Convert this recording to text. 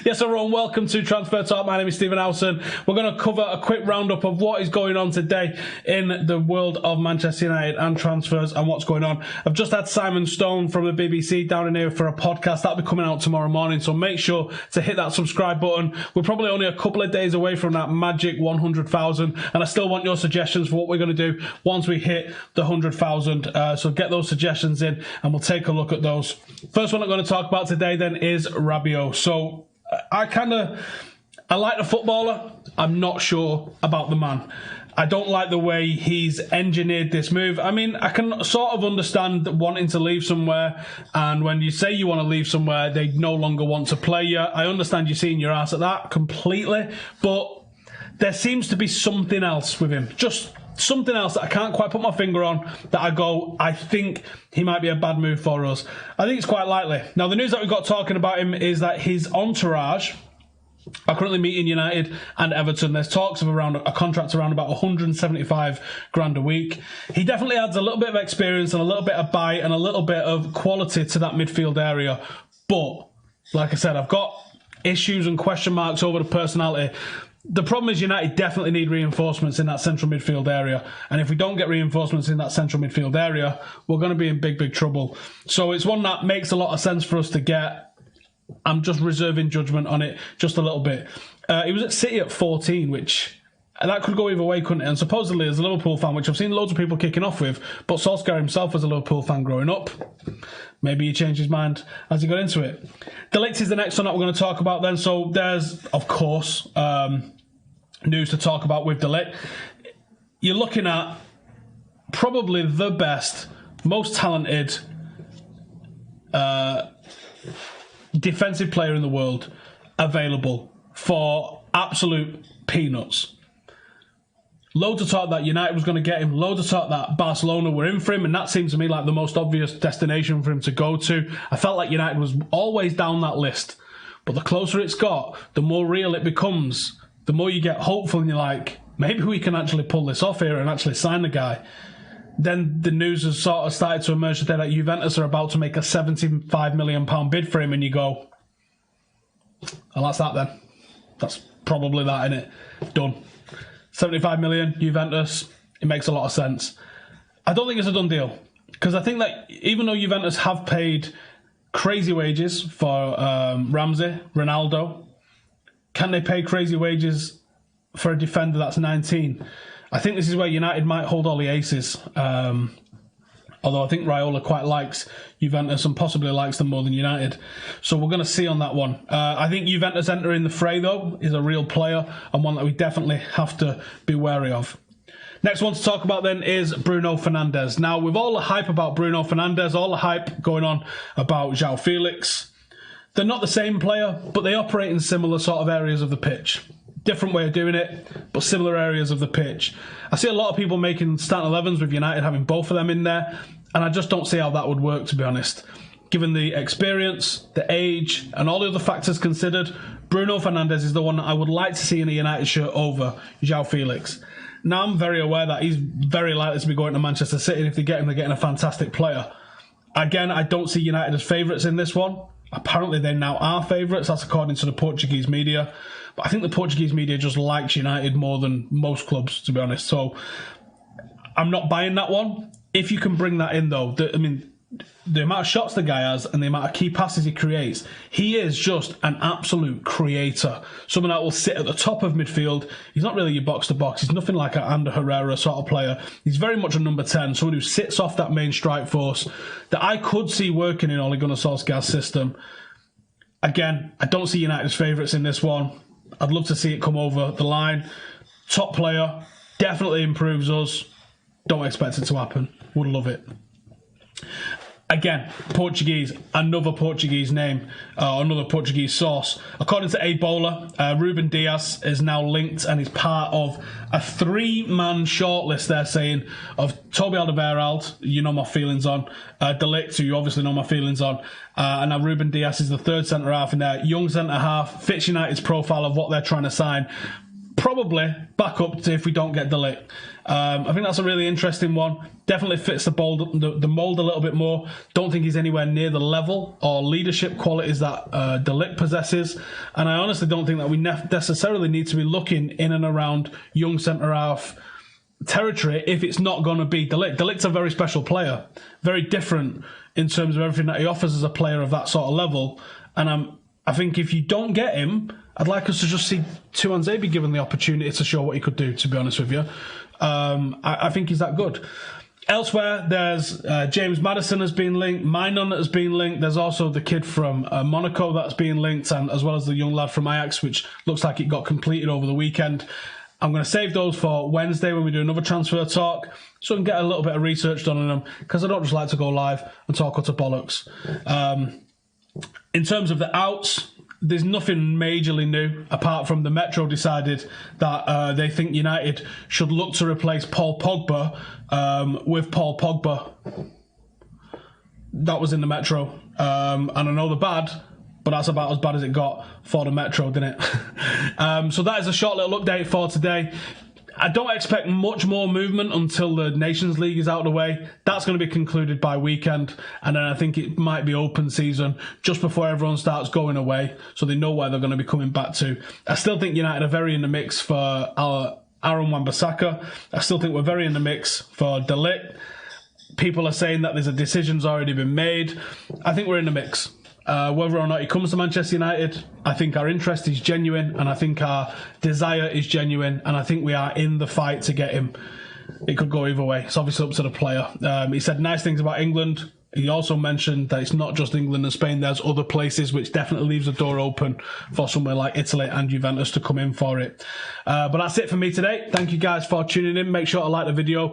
Yes, everyone, welcome to Transfer Talk. My name is Stephen Howson. We're going to cover a quick roundup of what is going on today in the world of Manchester United and transfers and what's going on. I've just had Simon Stone from the BBC down in here for a podcast. That'll be coming out tomorrow morning, so make sure to hit that subscribe button. We're probably only a couple of days away from that magic 100,000, and I still want your suggestions for what we're going to do once we hit the 100,000. So get those suggestions in, and we'll take a look at those. First one I'm going to talk about today then is Rabiot. So I like the footballer. I'm not sure about the man. I don't like the way he's engineered this move. I mean, I can sort of understand wanting to leave somewhere, and when you say you want to leave somewhere, they no longer want to play you. I understand you're seeing your ass at that completely, but there seems to be something else with him. Just something else that I can't quite put my finger on, that I think he might be a bad move for us. I think it's quite likely. Now, the news that we've got talking about him is that his entourage are currently meeting United and Everton. There's talks of around a contract around about 175 grand a week. He definitely adds a little bit of experience and a little bit of bite and a little bit of quality to that midfield area. But, like I said, I've got issues and question marks over the personality. The problem is United definitely need reinforcements in that central midfield area. And if we don't get reinforcements in that central midfield area, we're going to be in big, big trouble. So it's one that makes a lot of sense for us to get. I'm just reserving judgment on it just a little bit. He was at City at 14, which that could go either way, couldn't it? And supposedly as a Liverpool fan, which I've seen loads of people kicking off with, but Solskjaer himself was a Liverpool fan growing up. Maybe he changed his mind as he got into it. Ligt is the next one that we're going to talk about then. So there's, of course, news to talk about with Ligt. You're looking at probably the best, most talented defensive player in the world available for absolute peanuts. Loads of talk that United was going to get him, loads of talk that Barcelona were in for him, and that seemed to me like the most obvious destination for him to go to. I felt like United was always down that list, but the closer it's got, the more real it becomes. The more you get hopeful and you're like, maybe we can actually pull this off here and actually sign the guy. Then the news has sort of started to emerge today that Juventus are about to make a £75 million bid for him, and you go, well, that's that then. That's probably that, innit? Done. 75 million, Juventus, it makes a lot of sense. I don't think it's a done deal, because I think that even though Juventus have paid crazy wages for Ramsey, Ronaldo, can they pay crazy wages for a defender that's 19? I think this is where United might hold all the aces. Although I think Raiola quite likes Juventus and possibly likes them more than United. So we're going to see on that one. I think Juventus entering the fray, though, is a real player and one that we definitely have to be wary of. Next one to talk about then is Bruno Fernandes. Now, with all the hype about Bruno Fernandes, all the hype going on about João Felix, they're not the same player, but they operate in similar sort of areas of the pitch. Different way of doing it, but similar areas of the pitch. I see a lot of people making starting 11s with United having both of them in there, and I just don't see how that would work, to be honest. Given the experience, the age, and all the other factors considered, Bruno Fernandes is the one that I would like to see in a United shirt over João Felix. Now, I'm very aware that he's very likely to be going to Manchester City, and if they get him, they're getting a fantastic player. Again, I don't see United as favourites in this one. Apparently they now are favourites, that's according to the Portuguese media. But I think the Portuguese media just likes United more than most clubs, to be honest. So I'm not buying that one. If you can bring that in, though, the amount of shots the guy has and the amount of key passes he creates, he is just an absolute creator. Someone that will sit at the top of midfield. He's not really your box-to-box. He's nothing like an Ander Herrera sort of player. He's very much a number 10, someone who sits off that main strike force that I could see working in Ole Gunnar Solskjaer's system. Again, I don't see United's favourites in this one. I'd love to see it come over the line. Top player, definitely improves us. Don't expect it to happen. Would love it. Again, Portuguese, another Portuguese name, another Portuguese source. According to Ebola, Ruben Dias is now linked and is part of a 3-man shortlist, they're saying, of Toby Alderweireld, you know my feelings on, Ligt, who you obviously know my feelings on, and now Ruben Dias is the third centre-half in there. Young centre-half, fits United's profile of what they're trying to sign. Probably back up to if we don't get Ligt. I think that's a really interesting one. Definitely fits the mold a little bit more. Don't think he's anywhere near the level or leadership qualities that De Ligt possesses. And I honestly don't think that we necessarily need to be looking in and around young centre-half territory if it's not going to be De Ligt. De Ligt's a very special player, very different in terms of everything that he offers as a player of that sort of level. And I think if you don't get him, I'd like us to just see Tuanzebe be given the opportunity to show what he could do, to be honest with you. I think he's that good. Elsewhere, there's James Maddison has been linked, Mainon has been linked. There's also the kid from Monaco that's being linked, and as well as the young lad from Ajax, which looks like it got completed over the weekend. I'm going to save those for Wednesday when we do another transfer talk, so I can get a little bit of research done on them, because I don't just like to go live and talk utter bollocks. In terms of the outs, there's nothing majorly new, apart from the Metro decided that they think United should look to replace Paul Pogba with Paul Pogba. That was in the Metro. And I know the bad, but that's about as bad as it got for the Metro, didn't it? So that is a short little update for today. I don't expect much more movement until the Nations League is out of the way. That's going to be concluded by weekend, and then I think it might be open season just before everyone starts going away, so they know where they're going to be coming back to. I still think United are very in the mix for our Aaron Wan-Bissaka. I still think we're very in the mix for De Ligt. People are saying that there's a decision's already been made. I think we're in the mix. Whether or not he comes to Manchester United, I think our interest is genuine, and I think our desire is genuine, and I think we are in the fight to get him. It could go either way. It's obviously up to the player. He said nice things about England. He also mentioned that it's not just England and Spain, there's other places, which definitely leaves the door open for somewhere like Italy and Juventus to come in for it. But that's it for me today. Thank you guys for tuning in. Make sure to like the video.